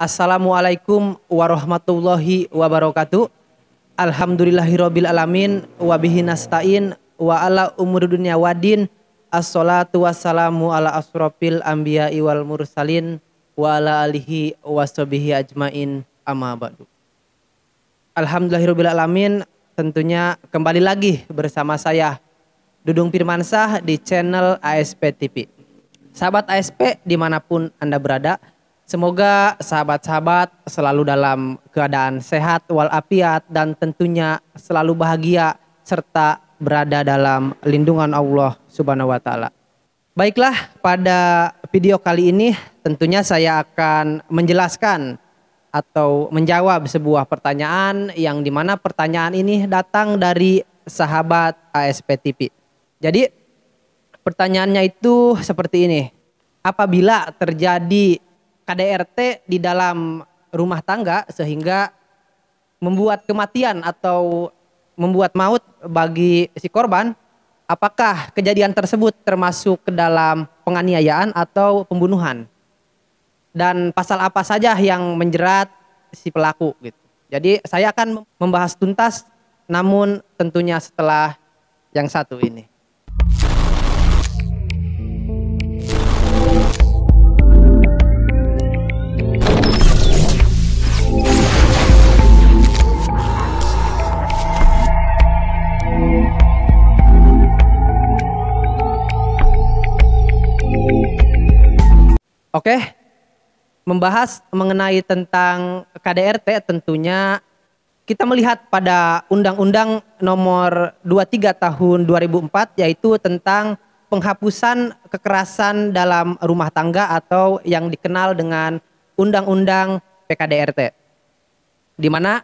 Assalamualaikum warahmatullahi wabarakatuh. Alhamdulillahirabbil alamin wa bihi nasta'in wa ala umuri dunya waddin. Assalatu wassalamu ala asrofil anbiya'i wal mursalin wa ala alihi washabihi ajmain amma ba'du. Alhamdulillahirabbil alamin, tentunya kembali lagi bersama saya Dudung Firmansyah di channel ASP TV. Sahabat ASP dimanapun Anda berada, semoga sahabat-sahabat selalu dalam keadaan sehat walafiat dan tentunya selalu bahagia serta berada dalam lindungan Allah Subhanahu wa taala. Baiklah, pada video kali ini tentunya saya akan menjelaskan atau menjawab sebuah pertanyaan yang dimana pertanyaan ini datang dari sahabat ASP TV. Jadi pertanyaannya itu seperti ini. Apabila terjadi KDRT di dalam rumah tangga sehingga membuat kematian atau membuat maut bagi si korban, apakah kejadian tersebut termasuk ke dalam penganiayaan atau pembunuhan? Dan pasal apa saja yang menjerat si pelaku gitu. Jadi saya akan membahas tuntas, namun tentunya setelah yang satu ini. Oke, membahas mengenai tentang KDRT tentunya kita melihat pada Undang-Undang Nomor 23 Tahun 2004 yaitu tentang penghapusan kekerasan dalam rumah tangga atau yang dikenal dengan Undang-Undang PKDRT. Di mana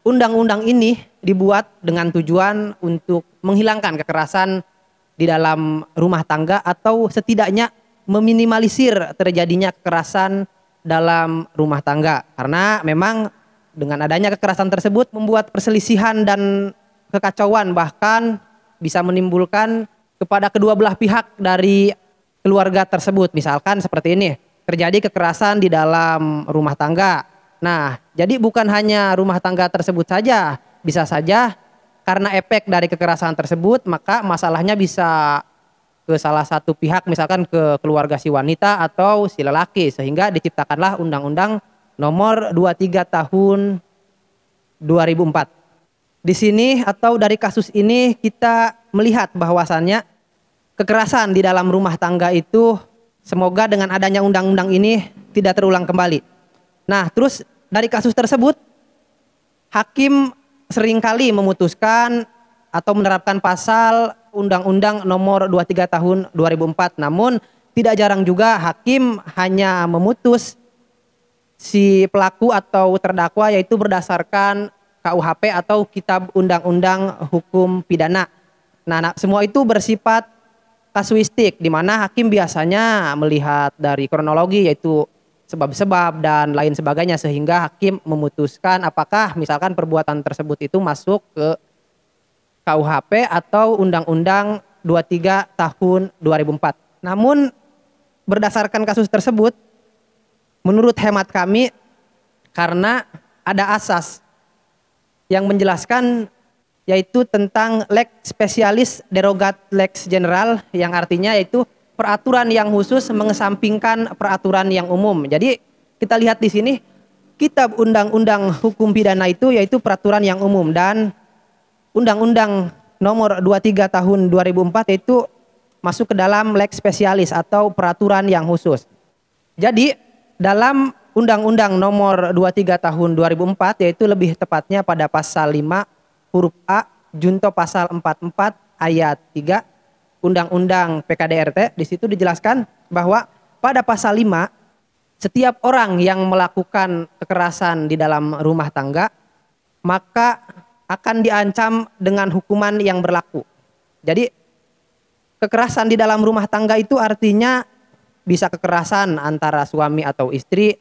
undang-undang ini dibuat dengan tujuan untuk menghilangkan kekerasan di dalam rumah tangga atau setidaknya meminimalisir terjadinya kekerasan dalam rumah tangga. Karena memang dengan adanya kekerasan tersebut membuat perselisihan dan kekacauan, bahkan bisa menimbulkan kepada kedua belah pihak dari keluarga tersebut. Misalkan seperti ini, terjadi kekerasan di dalam rumah tangga. Nah, jadi bukan hanya rumah tangga tersebut saja, bisa saja karena efek dari kekerasan tersebut maka masalahnya bisa ke salah satu pihak, misalkan ke keluarga si wanita atau si lelaki, sehingga diciptakanlah Undang-Undang Nomor 23 Tahun 2004. Di sini atau dari kasus ini kita melihat bahwasannya kekerasan di dalam rumah tangga itu semoga dengan adanya undang-undang ini tidak terulang kembali. Nah, terus dari kasus tersebut hakim seringkali memutuskan atau menerapkan pasal Undang-Undang Nomor 23 Tahun 2004. Namun tidak jarang juga hakim hanya memutus si pelaku atau terdakwa yaitu berdasarkan KUHP atau Kitab Undang-Undang Hukum Pidana. Nah, semua itu bersifat kasuistik di mana hakim biasanya melihat dari kronologi yaitu sebab-sebab dan lain sebagainya sehingga hakim memutuskan apakah misalkan perbuatan tersebut itu masuk ke KUHP atau Undang-Undang 23 Tahun 2004. Namun berdasarkan kasus tersebut, menurut hemat kami karena ada asas yang menjelaskan yaitu tentang lex specialis derogat lex general yang artinya yaitu peraturan yang khusus mengesampingkan peraturan yang umum. Jadi kita lihat di sini Kitab Undang-Undang Hukum Pidana itu yaitu peraturan yang umum dan Undang-Undang Nomor 23 Tahun 2004 itu masuk ke dalam lex spesialis atau peraturan yang khusus. Jadi dalam Undang-Undang Nomor 23 Tahun 2004 yaitu lebih tepatnya pada pasal 5 huruf A junto pasal 44 ayat 3 Undang-Undang PKDRT, di situ dijelaskan bahwa pada pasal 5 setiap orang yang melakukan kekerasan di dalam rumah tangga maka akan diancam dengan hukuman yang berlaku. Jadi kekerasan di dalam rumah tangga itu artinya bisa kekerasan antara suami atau istri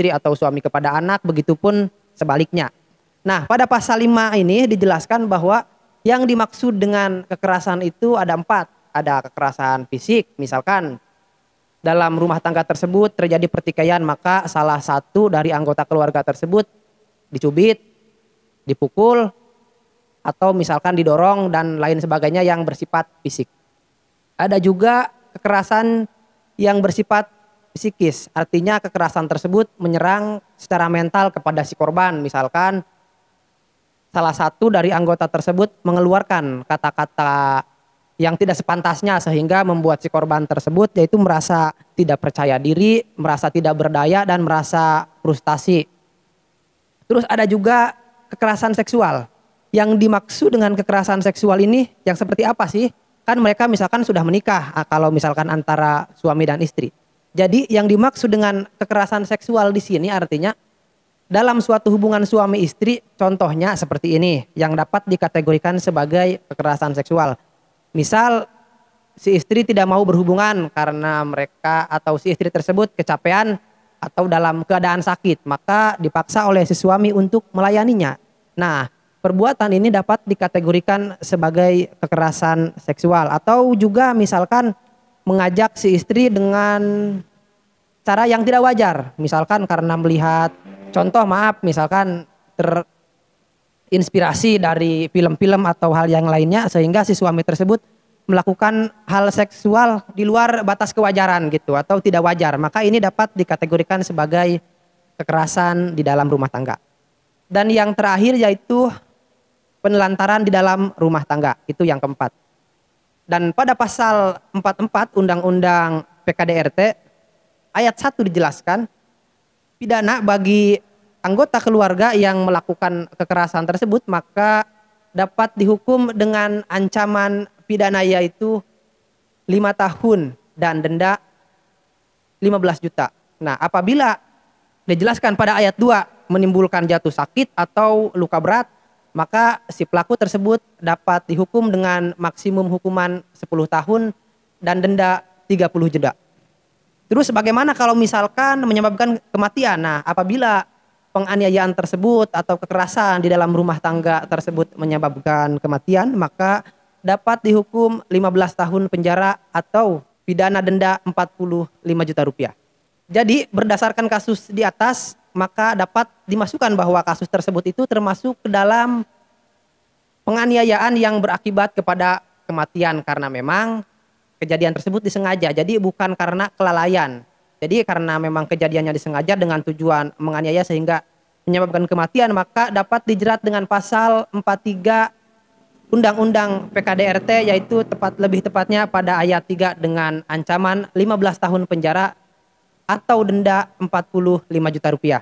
atau suami kepada anak, begitupun sebaliknya. Nah, pada pasal 5 ini dijelaskan bahwa yang dimaksud dengan kekerasan itu ada 4. Ada kekerasan fisik, misalkan dalam rumah tangga tersebut terjadi pertikaian, maka salah satu dari anggota keluarga tersebut dicubit, dipukul, atau misalkan didorong dan lain sebagainya yang bersifat fisik. Ada juga kekerasan yang bersifat psikis, artinya kekerasan tersebut menyerang secara mental kepada si korban. Misalkan salah satu dari anggota tersebut mengeluarkan kata-kata yang tidak sepantasnya sehingga membuat si korban tersebut yaitu merasa tidak percaya diri, merasa tidak berdaya dan merasa frustasi. Terus ada juga kekerasan seksual. Yang dimaksud dengan kekerasan seksual ini yang seperti apa sih? Kan mereka misalkan sudah menikah, kalau misalkan antara suami dan istri. Jadi yang dimaksud dengan kekerasan seksual di sini artinya dalam suatu hubungan suami istri, contohnya seperti ini yang dapat dikategorikan sebagai kekerasan seksual. Misal si istri tidak mau berhubungan karena mereka atau si istri tersebut kecapean atau dalam keadaan sakit, maka dipaksa oleh si suami untuk melayaninya. Nah, perbuatan ini dapat dikategorikan sebagai kekerasan seksual. Atau juga misalkan mengajak si istri dengan cara yang tidak wajar. Misalkan karena melihat misalkan terinspirasi dari film-film atau hal yang lainnya sehingga si suami tersebut melakukan hal seksual di luar batas kewajaran gitu atau tidak wajar, maka ini dapat dikategorikan sebagai kekerasan di dalam rumah tangga. Dan yang terakhir yaitu penelantaran di dalam rumah tangga, itu yang keempat. Dan pada pasal 44 Undang-Undang PKDRT ayat 1 dijelaskan pidana bagi anggota keluarga yang melakukan kekerasan tersebut maka dapat dihukum dengan ancaman pidana yaitu 5 tahun dan denda 15 juta. Nah, apabila dijelaskan pada ayat 2 menimbulkan jatuh sakit atau luka berat, maka si pelaku tersebut dapat dihukum dengan maksimum hukuman 10 tahun dan denda 30 juta. Terus bagaimana kalau misalkan menyebabkan kematian? Nah, apabila penganiayaan tersebut atau kekerasan di dalam rumah tangga tersebut menyebabkan kematian, maka dapat dihukum 15 tahun penjara atau pidana denda 45 juta rupiah. Jadi berdasarkan kasus di atas, maka dapat dimasukkan bahwa kasus tersebut itu termasuk ke dalam penganiayaan yang berakibat kepada kematian karena memang kejadian tersebut disengaja. Jadi bukan karena kelalaian. Jadi karena memang kejadiannya disengaja dengan tujuan menganiaya sehingga menyebabkan kematian, maka dapat dijerat dengan pasal 43 Undang-Undang PKDRT yaitu lebih tepatnya pada ayat 3 dengan ancaman 15 tahun penjara atau denda 45 juta rupiah.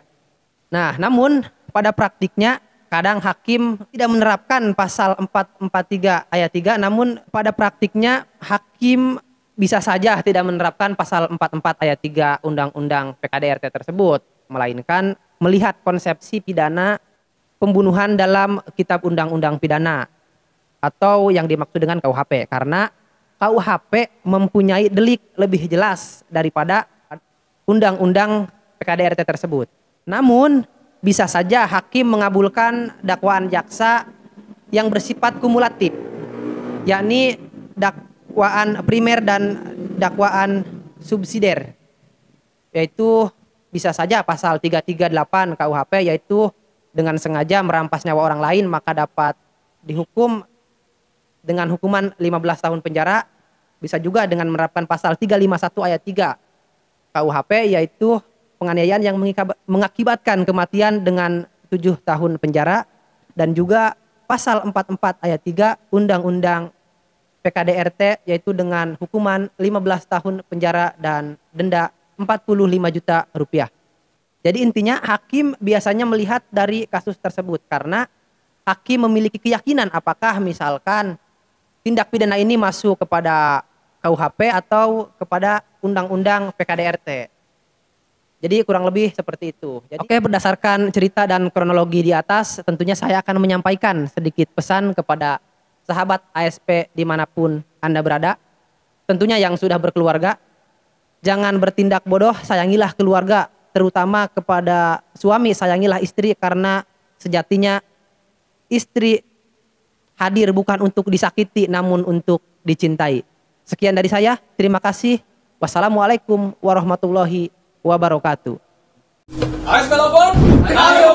Nah, namun pada praktiknya kadang hakim tidak menerapkan pasal 443 ayat 3, namun pada praktiknya hakim bisa saja tidak menerapkan pasal 44 ayat 3 Undang-Undang PKDRT tersebut, melainkan melihat konsepsi pidana pembunuhan dalam Kitab Undang-Undang Pidana atau yang dimaksud dengan KUHP, karena KUHP mempunyai delik lebih jelas daripada Undang-Undang PKDRT tersebut. Namun bisa saja hakim mengabulkan dakwaan jaksa yang bersifat kumulatif, yakni dakwaan primer dan dakwaan subsidiar, yaitu bisa saja pasal 338 KUHP yaitu dengan sengaja merampas nyawa orang lain maka dapat dihukum dengan hukuman 15 tahun penjara. Bisa juga dengan menerapkan pasal 351 ayat 3 KUHP yaitu penganiayaan yang mengakibatkan kematian dengan 7 tahun penjara, dan juga pasal 44 ayat 3 Undang-Undang PKDRT yaitu dengan hukuman 15 tahun penjara dan denda 45 juta rupiah. Jadi intinya hakim biasanya melihat dari kasus tersebut karena hakim memiliki keyakinan apakah misalkan tindak pidana ini masuk kepada KUHP atau kepada Undang-Undang PKDRT. Jadi kurang lebih seperti itu. Oke, berdasarkan cerita dan kronologi di atas, tentunya saya akan menyampaikan sedikit pesan kepada sahabat ASP dimanapun Anda berada. Tentunya yang sudah berkeluarga, jangan bertindak bodoh, sayangilah keluarga, terutama kepada suami, sayangilah istri karena sejatinya istri hadir bukan untuk disakiti namun untuk dicintai. Sekian dari saya, terima kasih. Wassalamualaikum warahmatullahi wabarakatuh. AS Melopon, ayo